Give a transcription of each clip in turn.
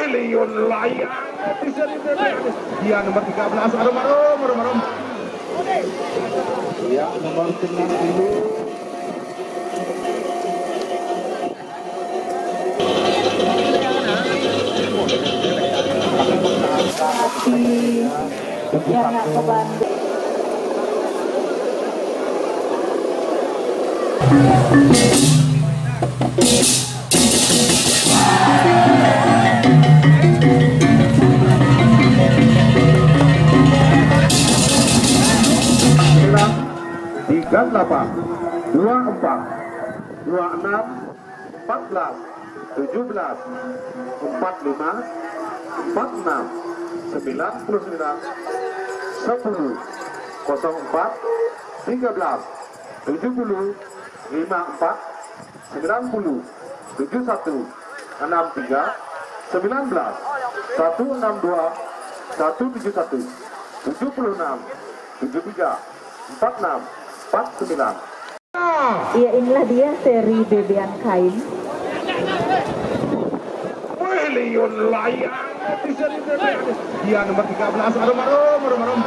Leon layak dia nomor 13 Arum. Ya nomor 90 Jangan ke Bandung. Tiga 8, 24, 26, 14, 17, 45, 46, 99, 10, 04, 13, 70, 54, 90, 71, 63, 19, 162, 171, 76, 73, 46, 49. Iya, inilah dia seri bebean kain. Leon layak di seri bebean. Dia nomor 13 Arum.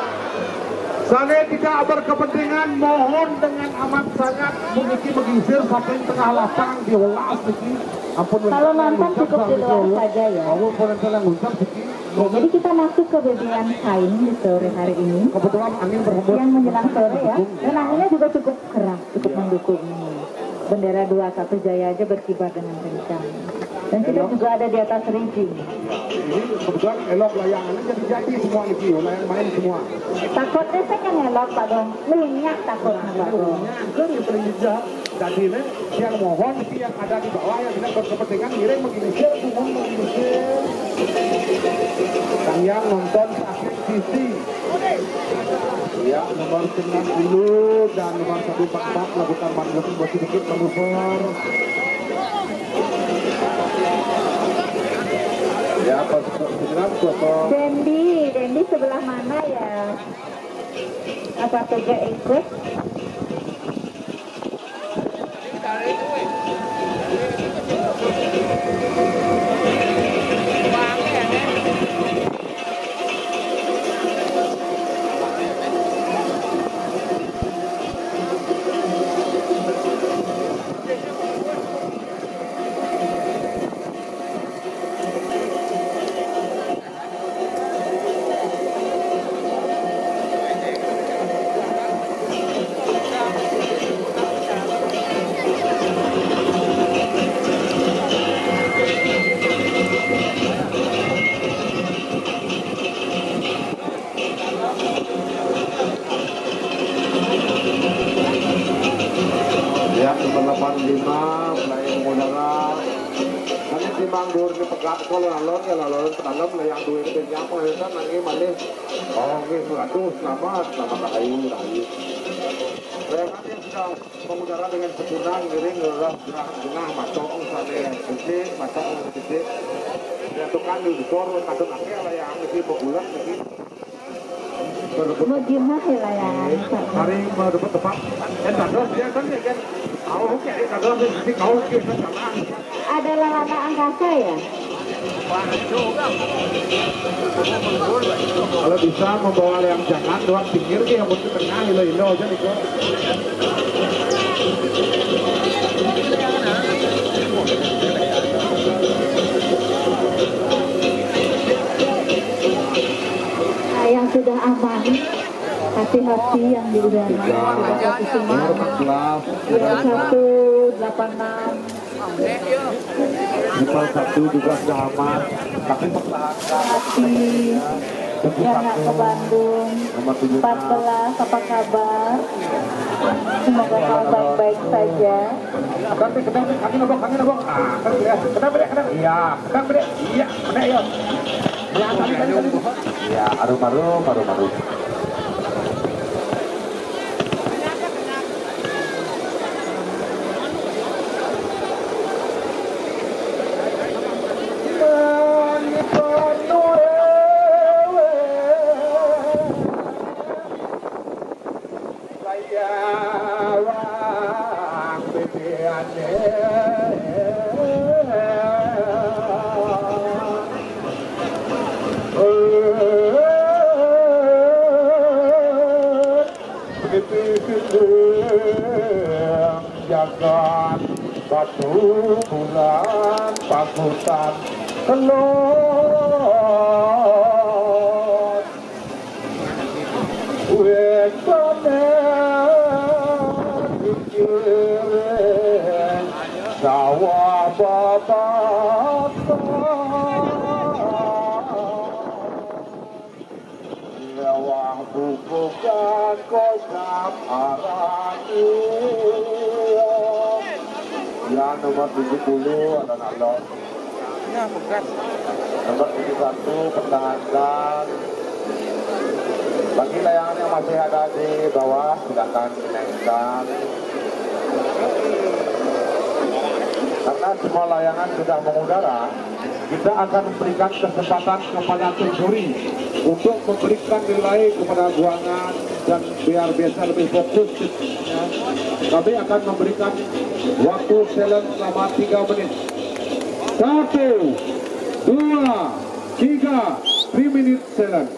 Saya tidak berkepentingan, mohon dengan amat sangat mengisi sampai tengah lapang diolah sedikit. Ampun. Kalau nonton cukup di luar saja ya. Jadi kita masuk ke bebean kain di sore hari ini. Kebetulan angin berhembus. Yang menjelang sore ya. Dan anginnya juga cukup keras, cukup mendukung. Bendera 21 Jaya aja berkibar dengan kencang. Dan kita juga ada di atas ringking. Ini kebetulan elok layangannya jadi semua ini, layang main semua. Takutnya saya kan elok Pak Dong, minyak takutnya Pak Dong. Itu yang paling bijak. Jadi ini yang mohon yang ada di bawah yang tidak berkepentingan miring menginisir, mohon menginisir. Yang nonton akhir sisi. Ya, nomor 90 dan nomor 144 lakukan manuver sedikit manuver. Ya, pas 9 Dendi sebelah mana ya? Apa Tega ikut? Ya, nomor 85 melayang udara. Nanti dimanggur di pegat kalau lalon ya lalon dalam layang duit itu yang melahirkan nanti manis. Oh, gitu. Aduh, selamat rahayu. Layangan yang sudah mengudara dengan sempurna, miring, lurah, tengah, macok, sampai titik, macok, titik. Diatukan di bor, kadang akhir layang ini berbulan lagi. Mau gimana ya layangan? Hari dapat tepat. Dan dados dia kan ya kan. Kau kayak dados di kau kita sama. Ada lalana angkasa ya? Kalau bisa membawa yang jangan doang pinggir yang ke tengah hilo aja nih kok. Nah, yang sudah aman, hati-hati yang di udara. 2186. Jepal 1 juga sudah aman, tapi Hati yang nggak ke Bandung. 14, apa kabar? Semoga kau baik-baik saja. Ya, arum. jagat batu bulan pakutan kelon wekane dikiring sawah babatan lewah bubukan kosap arani ya nomor 70 ada nalon Ya, bukan. nomor 71 pertahankan bagi layangan yang masih ada di bawah silakan dinaikkan karena semua layangan sudah mengudara kita akan memberikan kesempatan kepada tim juri untuk memberikan nilai kepada guangan dan biar biasa lebih fokus ya. Kami akan memberikan waktu challenge selama 3 menit 1, 2, 3 3 menit challenge.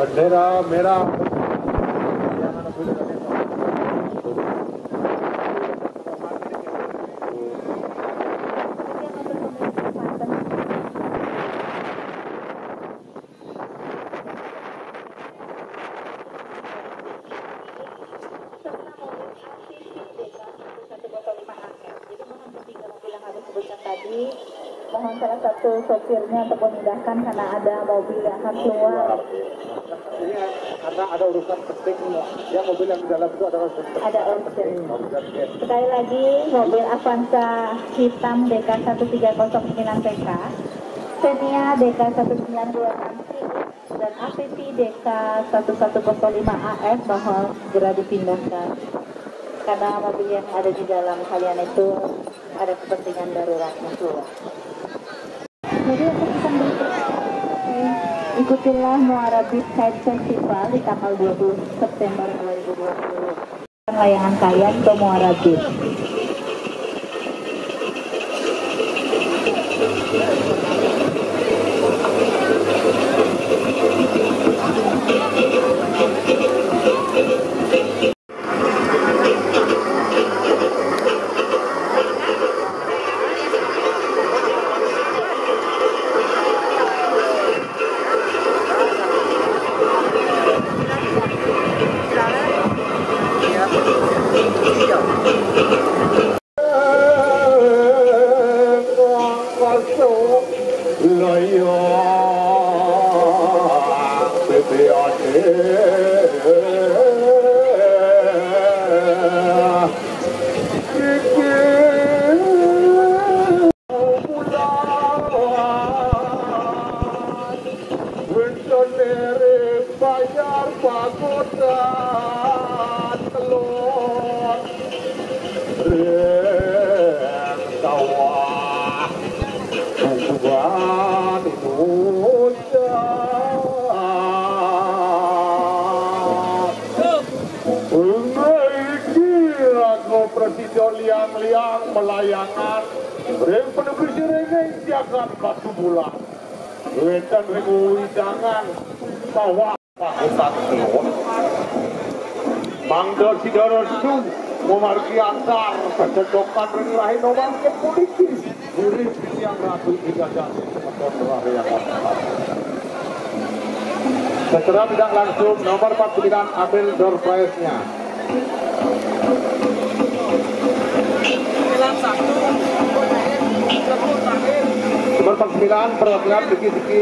Bendera merah. Mohon salah satu sopirnya untuk memindahkan karena ada mobil yang akan keluar. Ini karena ada urusan penting, ya mobil yang di dalam itu adalah Ada urgent. Sekali lagi, mobil Avanza hitam DK1309 PK, Xenia DK1926 dan APV DK1105 AF mohon segera dipindahkan. Karena mobil yang ada di dalam kalian itu ada kepentingan daruratnya keluar. Jadi untuk pesan berikutnya, ikutilah Muara Beach Side Festival di tanggal 20 September 2020. Layangan kalian ke Muara Beach. liang-liang melayangan ring penebus ring siakan batu bulan wetan ribu widangan bawah pakutan telur mangdol sidorosu memarki antar kecendokan ring lain nomor ke politis murid yang ratu dijajah motor lari yang mantap. Secara tidak langsung nomor 49 ambil door prize-nya. Nomor 49 perwakilan Siki-Siki.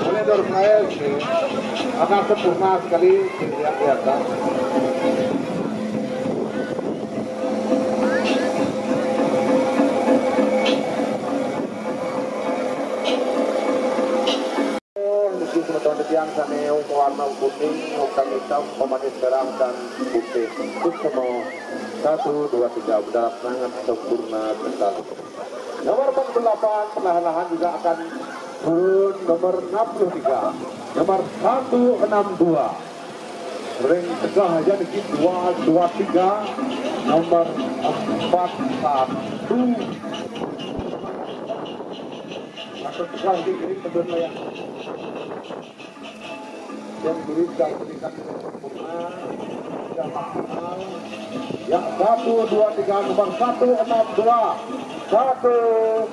Ini door prize akan sempurna sekali dilihat biasa. Yang saneo warna kuning, hitam, pemanis merah dan putih. Untuk semua 1, 2, 3 berdarah sangat sempurna sekali. Nomor 48 perlahan-lahan juga akan turun nomor 63. Nomor 162. Ring tegah aja di 223. Nomor 41. Masuk tegah di kiri sebelum ya. Yang kiri sudah berikan sempurna, sudah maksimal. Yang 1, 2, 3 nomor 162, 1,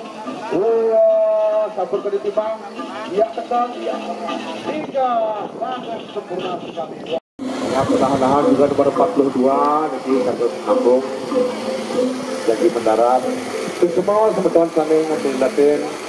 2, sabur ke ditimbang, ya tekan, ya 3, sangat sempurna sekali. Ya perlahan-lahan juga nomor 42 nanti kartu kampung jadi mendarat. Itu semua teman-teman kami ngambil latin.